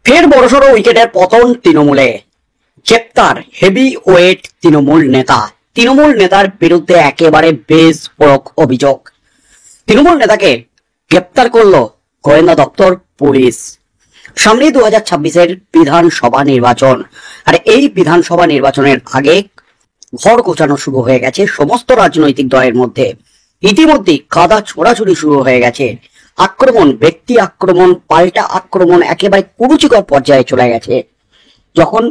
ফের বড়সড় উইকেটের পতন তৃণমূলে। গ্রেপ্তার হেভি ওয়েট তৃণমূল নেতা। তৃণমূল নেতার বিরুদ্ধে একেবারে বেধড়ক অভিযোগ। তৃণমূল নেতাকে গ্রেপ্তার করলো গোয়েন্দা দপ্তর, পুলিশ। সামনে 2026-এর বিধানসভা নির্বাচন, আর এই বিধানসভা নির্বাচনের আগে ঘর গোছানো শুরু হয়ে গেছে সমস্ত রাজনৈতিক দলের মধ্যে। ইতিমধ্যে কাদা ছোড়াছুড়ি শুরু হয়ে গেছে। আক্রমণ, ব্যক্তি আক্রমণ, পাল্টা আক্রমণ একেবারে কুরুচিকর পর্যায়ে চলে গেছে। যখন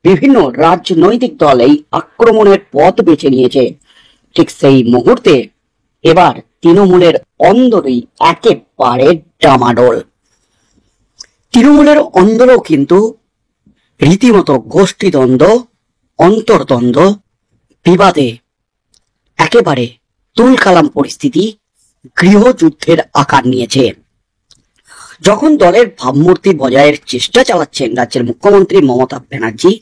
বিভিন্ন রাজনৈতিক দল এই আক্রমণের পথ বেছে নিয়েছে, ঠিক সেই মুহূর্তে এবার তৃণমূলের অন্দরেই একেবারে ডামাডোল। তৃণমূলের অন্দরেও কিন্তু রীতিমতো গোষ্ঠীদ্বন্দ্ব, অন্তর্দ্বন্দ্ব, বিবাদে একেবারে তুলকালাম পরিস্থিতি গৃহযুদ্ধের আকার নিয়েছে। যখন দলের ভাবমূর্তি বজায়ের চেষ্টা চালাচ্ছেন রাজ্যের মুখ্যমন্ত্রী মমতা ব্যানার্জি,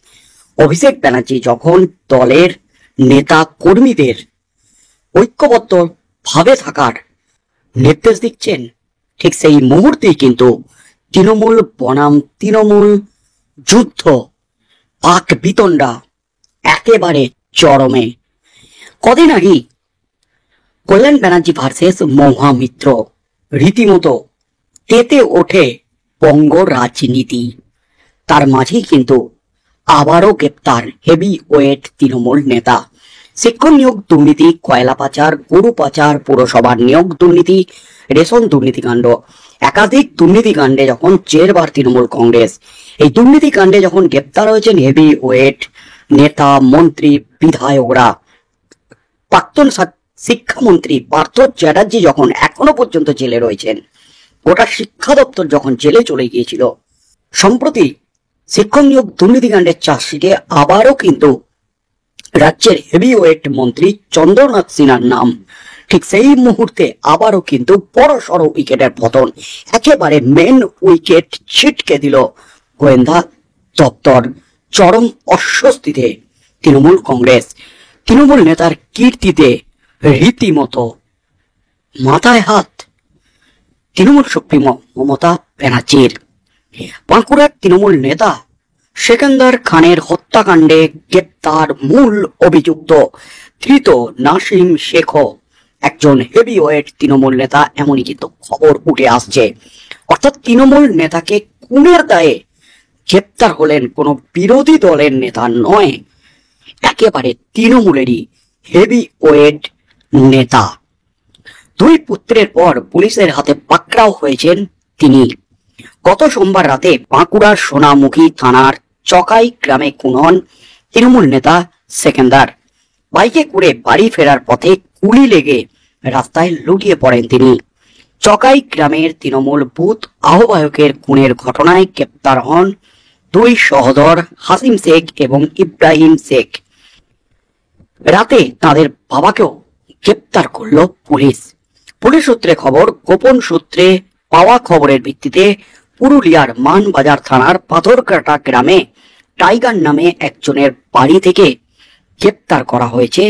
অভিষেক ব্যানার্জি যখন দলের নেতা কর্মীদের ঐক্যবদ্ধ ভাবে থাকার নির্দেশ দিচ্ছেন, ঠিক সেই মুহূর্তেই কিন্তু তৃণমূল বনাম তৃণমূল যুদ্ধ, পাক বিতণ্ডা একেবারে চরমে। কদিন আগে কল্যাণ ব্যানার্জি ভার্সেস মহামিত্র, রীতিমতো তেতে ওঠে বঙ্গ রাজনীতি। তার মাঝেই কিন্তু আবারও গ্রেপ্তার হেভি ওয়েট তৃণমূল নেতা। শিক্ষক নিয়োগ দুর্নীতি, কয়লা পাচার, গরু পাচার, পুরসভার নিয়োগ দুর্নীতি, রেশন দুর্নীতিকাণ্ড, একাধিক দুর্নীতিকাণ্ডে যখন চেরবার তৃণমূল কংগ্রেস, এই দুর্নীতিকাণ্ডে যখন গ্রেপ্তার হয়েছেন হেভি ওয়েট নেতা, মন্ত্রী, বিধায়করা, প্রাক্তন শিক্ষামন্ত্রী পার্থ চ্যাটার্জি যখন এখনো পর্যন্ত জেলে রয়েছেন, গোটা শিক্ষা দপ্তর যখন জেলে চলে গিয়েছিল, সম্প্রতি শিক্ষক নিয়োগ দুর্নীতিকাণ্ডের চার্জশিটে আবারও কিন্তু রাজ্যের হেভি ওয়েট মন্ত্রী চন্দ্রনাথ সিনহার নাম। ঠিক সেই মুহূর্তে আবারও কিন্তু বড়সড় উইকেটের পতন, একেবারে মেন উইকেট ছিটকে দিল গোয়েন্দা দপ্তর। চরম অস্বস্তিতে তৃণমূল কংগ্রেস, তৃণমূল নেতার কীর্তিতে রীতিমতো মাথায় হাত তৃণমূল সুপ্রিমো মমতা ব্যানার্জির। বাঁকুড়ার তৃণমূল নেতা সেকেন্দার খানের হত্যাকাণ্ডে গ্রেপ্তার মূল অভিযুক্ত ধৃত নাসিম শেখও একজন হেভি ওয়েট তৃণমূল নেতা, এমনই কিন্তু খবর উঠে আসছে। অর্থাৎ তৃণমূল নেতাকে খুনের দায়ে গ্রেপ্তার হলেন কোনো বিরোধী দলের নেতা নয়, একেবারে তৃণমূলেরই হেভি ওয়েট নেতা। দুই পুত্রের পর পুলিশের হাতে পাকড়াও হয়েছেন তিনি। গত সোমবার রাতে বাঁকুড়ার সোনামুখী থানার চকাই গ্রামে খুন হন তৃণমূল নেতা সেকেন্দার। বাইকে করে বাড়ি ফেরার পথে গুলি লেগে রাস্তায় লুটিয়ে পড়েন তিনি। চকাই গ্রামের তৃণমূল বুথ আহ্বায়কের খুনের ঘটনায় গ্রেপ্তার হন দুই সহোদর হাসিম শেখ এবং ইব্রাহিম শেখ। রাতে তাদের বাবাকেও গ্রেপ্তার করল পুলিশ। পুলিশ সূত্রে খবর, গোপন সূত্রে পাওয়া খবরের ভিত্তিতে পুরুলিয়ার মানবাজার থানার পাথরকাটা গ্রামে টাইগার নামে একজনের বাড়ি থেকে গ্রেপ্তার করা হয়েছে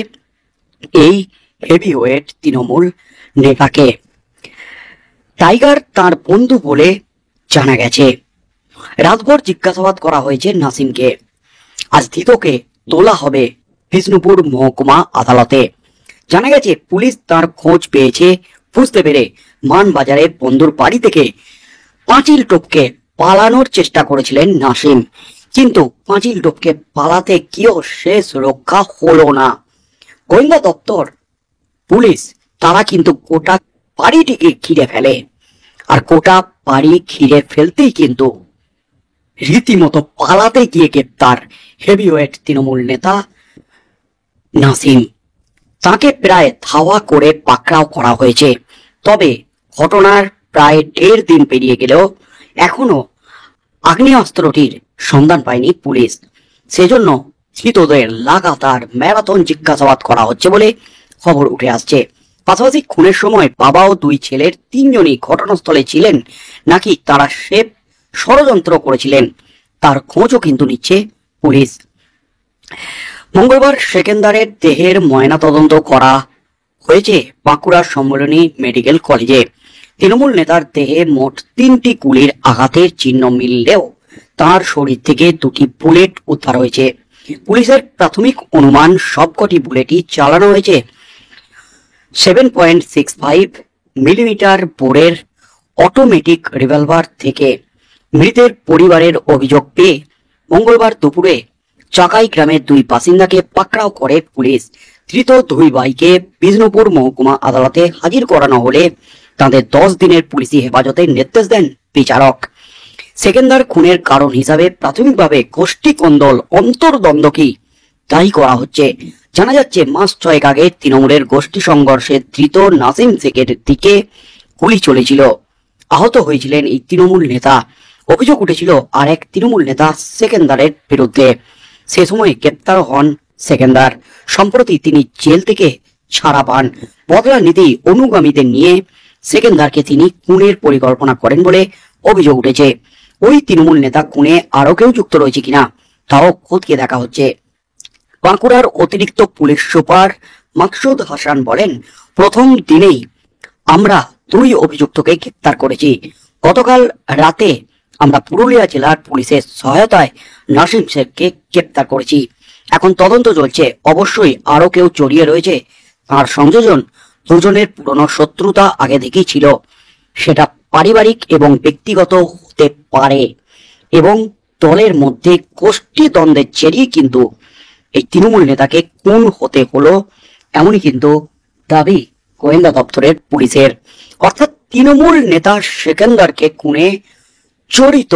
এই হেভি ওয়েট তৃণমূল নেতাকে। টাইগার তার বন্ধু বলে জানা গেছে। রাতভর জিজ্ঞাসাবাদ করা হয়েছে নাসিমকে। আজ ধৃতকে তোলা হবে বিষ্ণুপুর মহকুমা আদালতে। জানা গেছে পুলিশ তার খোঁজ পেয়েছে, বুঝতে পেরে মানবাজারে বন্ধুর বাড়ি থেকে পাঁচিল টপকে পালানোর চেষ্টা করেছিলেন নাসিম, কিন্তু পাঁচিল টপকে পালাতে গিয়েও শেষ রক্ষা হলো না। গোয়েন্দা দপ্তর, পুলিশ তারা কিন্তু গোটা বাড়িটিকে ঘিরে ফেলে, আর গোটা বাড়ি ঘিরে ফেলতেই কিন্তু রীতিমতো পালাতে গিয়ে গ্রেপ্তার হেভি ওয়েট তৃণমূল নেতা নাসিম। তাকে প্রায় ধাওয়া করে পাকড়াও করা হয়েছে। তবে ঘটনার প্রায় 1.5 দিন পেরিয়ে গেলেও এখনো আগ্নেয়াস্ত্রটির সন্ধান পায়নি পুলিশ। সেজন্য ধৃতদের লাগাতার ম্যারাথন জিজ্ঞাসাবাদ করা হচ্ছে বলে খবর উঠে আসছে। পাশাপাশি খুনের সময় বাবা ও দুই ছেলের 3 জনই ঘটনাস্থলে ছিলেন, নাকি তারা সেফ ষড়যন্ত্র করেছিলেন, তার খোঁজও কিন্তু নিচ্ছে পুলিশ। মঙ্গলবার সেকেন্দারের দেহের ময়নাতদন্ত করা হয়েছে বাঁকুড়ার সম্মেলনী মেডিকেল কলেজে। তৃণমূল নেতার দেহে মোট 3টি গুলির আঘাতের চিহ্ন মিললেও তার শরীর থেকে দুটি বুলেট উদ্ধার হয়েছে। পুলিশের প্রাথমিক অনুমান সবকটি বুলেটই চালানো হয়েছে 7.65 মিলিমিটার বোরের অটোমেটিক রিভলভার থেকে। মৃতের পরিবারের অভিযোগ পেয়ে মঙ্গলবার দুপুরে চাকাই গ্রামের দুই বাসিন্দাকে পাকড়াও করে পুলিশ। ধৃত দুই ভাইকে বিষ্ণুপুর মহকুমা আদালতে হাজির করানো হলে তাদের 10 দিনের পুলিশি হেফাজতের নির্দেশ দেন বিচারক। সেকেন্দার খুনের কারণ হিসাবে প্রাথমিকভাবে গোষ্ঠী কন্দল, অন্তর্দ্বন্দ্ব কি দায়ী করা হচ্ছে। জানা যাচ্ছে মাস 6 আগে তৃণমূলের গোষ্ঠী সংঘর্ষে ধৃত নাসিম শেখের দিকে গুলি চলেছিল। আহত হয়েছিলেন এই তৃণমূল নেতা। অভিযোগ উঠেছিল আর এক তৃণমূল নেতা সেকেন্দারের বিরুদ্ধে। সে সময় গ্রেপ্তার হন সেকেন্দার। সম্প্রতি তিনি জেল থেকে ছাড়া পান। বদলা নীতি অনুগামীদের নিয়ে সেকেন্দারকে তিনি খুনের পরিকল্পনা করেন বলে অভিযোগ উঠেছে। ওই তৃণমূল নেতা খুনে আরো কেউ যুক্ত রয়েছে কিনা তাও খতিয়ে দেখা হচ্ছে। বাঁকুড়ার অতিরিক্ত পুলিশ সুপার মাকসুদ হাসান বলেন, প্রথম দিনেই আমরা 2 অভিযুক্তকে গ্রেপ্তার করেছি। গতকাল রাতে আমরা পুরুলিয়া জেলার পুলিশের সহায়তায় নাসিম শেখকে গ্রেপ্তার করেছি। এখন তদন্ত চলছে। অবশ্যই আরো কেউ জড়িয়ে রয়েছে। তার সংযোজন দুজনের পুরনো শত্রুতা আগে থেকেই ছিল। সেটা পারিবারিক এবং ব্যক্তিগত হতে পারে এবং দলের মধ্যে গোষ্ঠী দ্বন্দ্বের জেরেই কিন্তু এই তৃণমূল নেতাকে খুন হতে হলো, এমনই কিন্তু দাবি গোয়েন্দা দপ্তরের পুলিশের। অর্থাৎ তৃণমূল নেতা সেকেন্দারকে খুনে জড়িত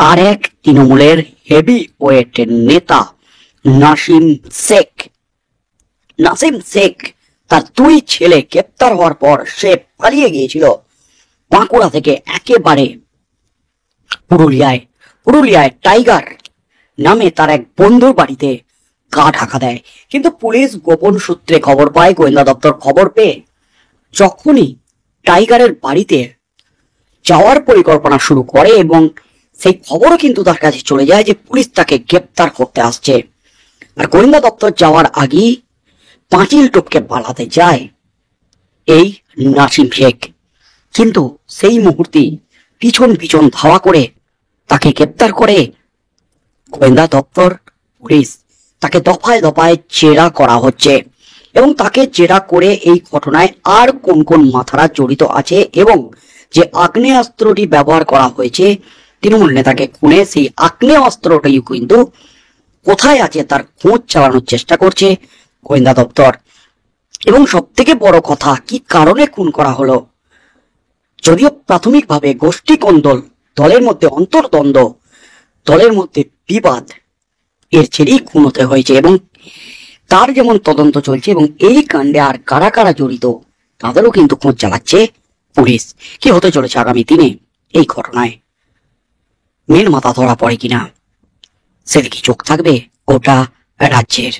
আর এক তৃণমূলের হেভি ওয়েটের নেতা নাসিম শেখ। নাসিম শেখ তার 2 ছেলে গ্রেপ্তার হওয়ার পর সে পালিয়ে গিয়েছিল বাঁকুড়া থেকে একেবারে পুরুলিয়ায় টাইগার নামে তার এক বন্ধুর বাড়িতে গা ঢাকা দেয়। কিন্তু পুলিশ গোপন সূত্রে খবর পায়, গোয়েন্দা দপ্তর খবর পেয়ে যখনই টাইগারের বাড়িতে যাওয়ার পরিকল্পনা শুরু করে এবং সেই খবরও কিন্তু তার কাছে চলে যায় যে পুলিশ তাকে গ্রেপ্তার করতে আসছে। আর গোয়েন্দা দপ্তর যাওয়ার আগেই পাঁচিল টপকে পালাতে যায় এই নাসিম শেখ। কিন্তু সেই মুহূর্তে পিছন পিছন ধাওয়া করে তাকে গ্রেপ্তার করে গোয়েন্দা দপ্তর, পুলিশ। তাকে দফায় দফায় জেরা করা হচ্ছে এবং তাকে জেরা করে এই ঘটনায় আর কোন কোন মাথারা জড়িত আছে এবং যে আগ্নেয়াস্ত্রটি ব্যবহার করা হয়েছে তৃণমূল নেতাকে খুনে, সেই আগ্নেয়াস্ত্রটি কিন্তু কোথায় আছে তার খোঁজ চালানোর চেষ্টা করছে গোয়েন্দা দপ্তর। এবং সব থেকে বড় কথা, কি কারণে খুন করা হলো। যদিও প্রাথমিকভাবে গোষ্ঠী কন্দল, দলের মধ্যে অন্তর্দ্বন্দ্ব, দলের মধ্যে বিবাদ, এর ছেড়েই খুন হতে হয়েছে এবং তার যেমন তদন্ত চলছে এবং এই কাণ্ডে আর কারা কারা জড়িত তাদেরও কিন্তু খোঁজ চালাচ্ছে পুলিশ। কি হতে চলেছে আগামী দিনে এই ঘটনায়, মেন মাথা ধরা পড়ে কিনা সেদিকে চোখ থাকবে গোটা রাজ্যের।